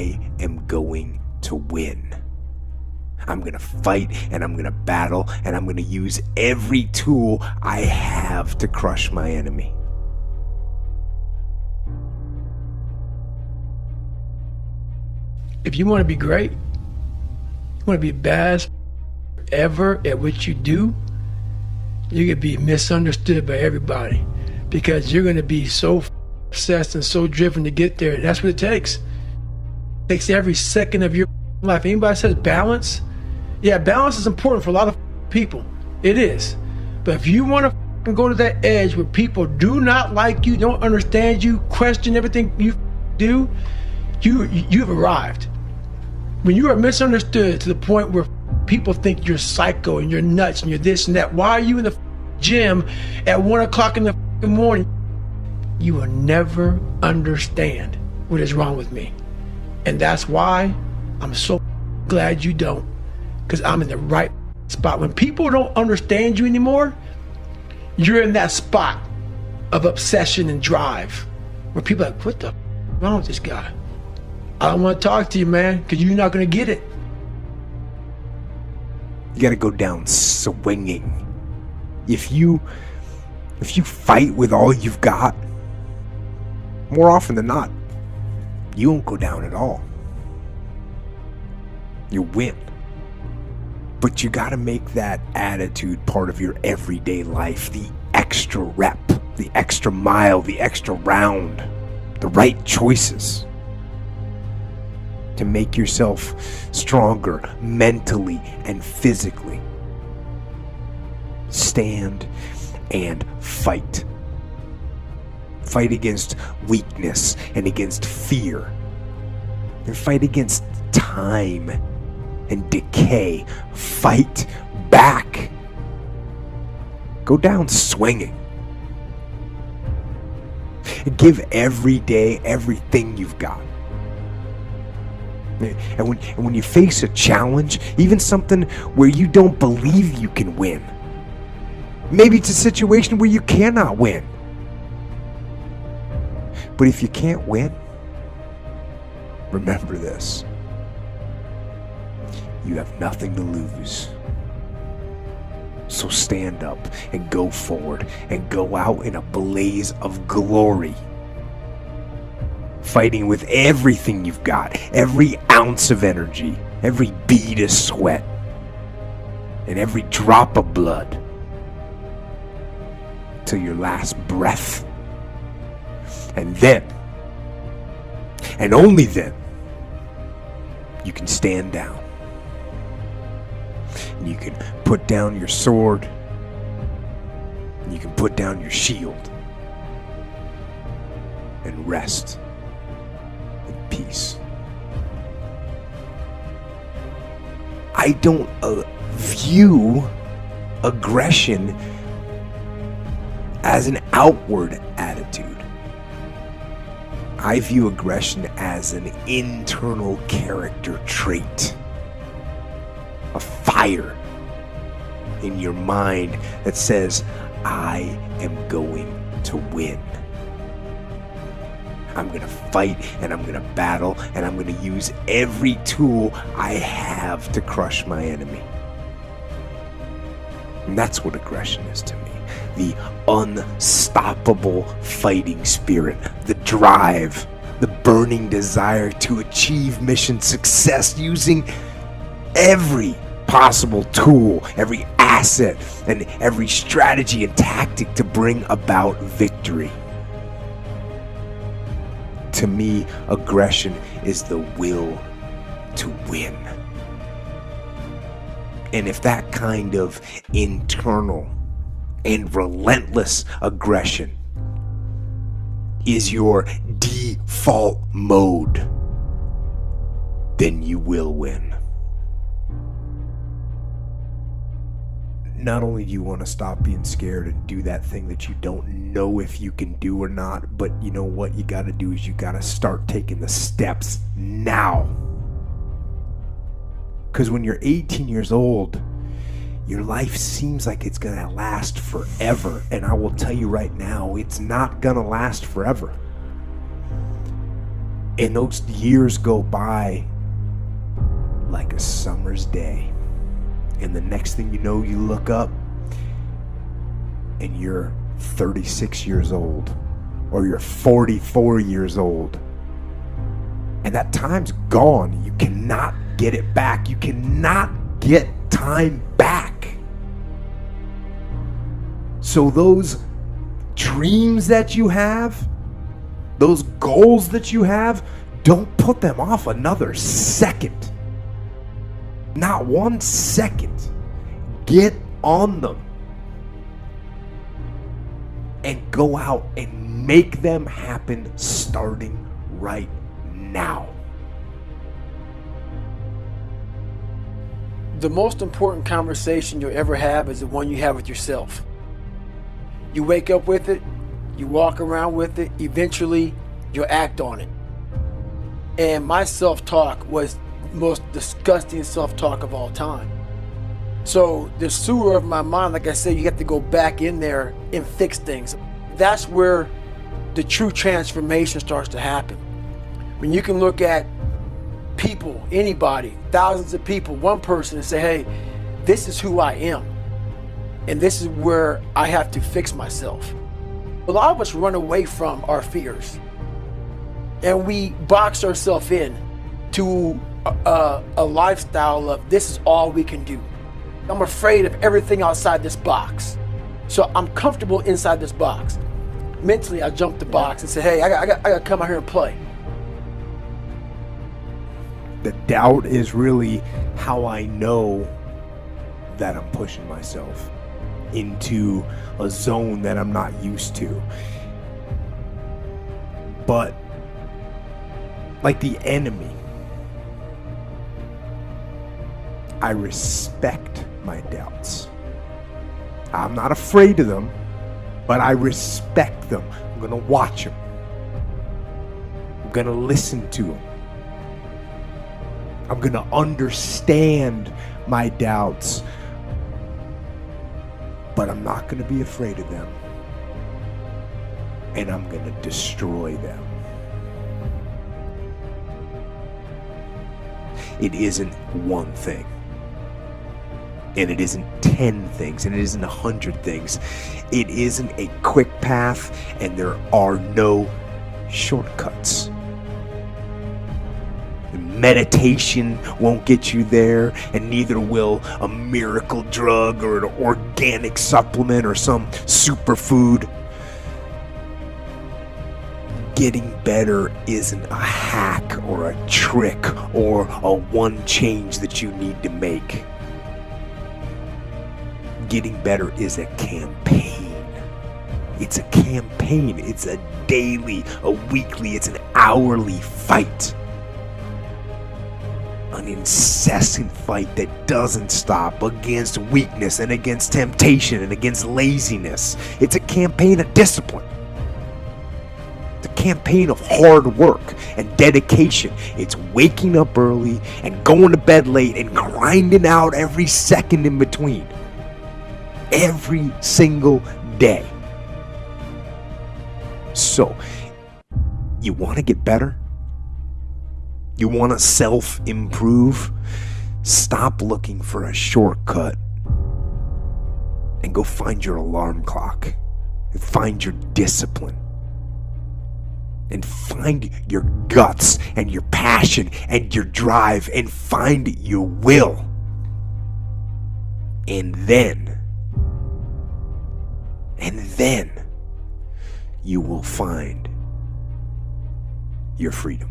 I am going to win. I'm going to fight and I'm going to battle and I'm going to use every tool I have to crush my enemy. If you want to be great, you want to be best ever at what you do, you're going to be misunderstood by everybody because you're going to be so obsessed and so driven to get there. That's what it takes. It takes every second of your life. Anybody says balance? Yeah, balance is important for a lot of people. It is. But if you want to go to that edge where people do not like you, don't understand you, question everything you do, you've arrived. When you are misunderstood to the point where people think you're psycho and you're nuts and you're this and that, why are you in the gym at 1 o'clock in the morning? You will never understand what is wrong with me. And that's why I'm so glad you don't, because I'm in the right spot. When people don't understand you anymore, you're in that spot of obsession and drive where people are like, what the wrong with this guy? I don't want to talk to you, man, because you're not going to get it. You got to go down swinging. If you fight with all you've got, more often than not, you won't go down at all. You win. But you got to make that attitude part of your everyday life. The extra rep, the extra mile, the extra round, the right choices to make yourself stronger mentally and physically. Stand and fight. Fight against weakness and against fear. And fight against time and decay. Fight back. Go down swinging. And give every day everything you've got. And when you face a challenge, even something where you don't believe you can win, maybe it's a situation where you cannot win. But if you can't win, remember this. You have nothing to lose. So stand up and go forward and go out in a blaze of glory. Fighting with everything you've got, every ounce of energy, every bead of sweat, and every drop of blood, till your last breath. And then, and only then, you can stand down. And you can put down your sword, and you can put down your shield, and rest. Peace. I don't view aggression as an outward attitude. I view aggression as an internal character trait. A fire in your mind that says, I am going to win. I'm going to fight and I'm going to battle and I'm going to use every tool I have to crush my enemy. And that's what aggression is to me. The unstoppable fighting spirit, the drive, the burning desire to achieve mission success using every possible tool, every asset, and every strategy and tactic to bring about victory. To me, aggression is the will to win. And if that kind of internal and relentless aggression is your default mode, then you will win. Not only do you want to stop being scared and do that thing that you don't know if you can do or not, but you know what you got to do is you got to start taking the steps now. Because when you're 18 years old, your life seems like it's going to last forever. And I will tell you right now, it's not going to last forever. And those years go by like a summer's day. And the next thing you know, you look up and you're 36 years old, or you're 44 years old. And that time's gone. You cannot get it back. You cannot get time back. So those dreams that you have, those goals that you have, don't put them off another second. Not 1 second. Get on them. And go out and make them happen starting right now. The most important conversation you'll ever have is the one you have with yourself. You wake up with it, you walk around with it, eventually you'll act on it. And my self-talk was the most disgusting self-talk of all time. So the sewer of my mind, like I said, you have to go back in there and fix things. That's where the true transformation starts to happen. When you can look at people, anybody, thousands of people, one person, and say, hey, this is who I am. And this is where I have to fix myself. A lot of us run away from our fears. And we box ourselves in to a lifestyle of this is all we can do. I'm afraid of everything outside this box. So I'm comfortable inside this box. Mentally, I jump the box and say, hey, I got to come out here and play. The doubt is really how I know that I'm pushing myself into a zone that I'm not used to. But like the enemy, I respect my doubts. I'm not afraid of them, but I respect them. I'm going to watch them. I'm going to listen to them. I'm going to understand my doubts, but I'm not going to be afraid of them. And I'm going to destroy them. It isn't one thing. And it isn't 10 things, and it isn't 100 things. It isn't a quick path, and there are no shortcuts. Meditation won't get you there, and neither will a miracle drug or an organic supplement or some superfood. Getting better isn't a hack or a trick or a one change that you need to make. Getting better is a campaign. It's a campaign. It's a daily, a weekly, it's an hourly fight. An incessant fight that doesn't stop against weakness and against temptation and against laziness. It's a campaign of discipline. It's a campaign of hard work and dedication. It's waking up early and going to bed late and grinding out every second in between. Every single day. So, you want to get better? You want to self-improve? Stop looking for a shortcut and go find your alarm clock and find your discipline and find your guts and your passion and your drive and find your will. And then you will find your freedom.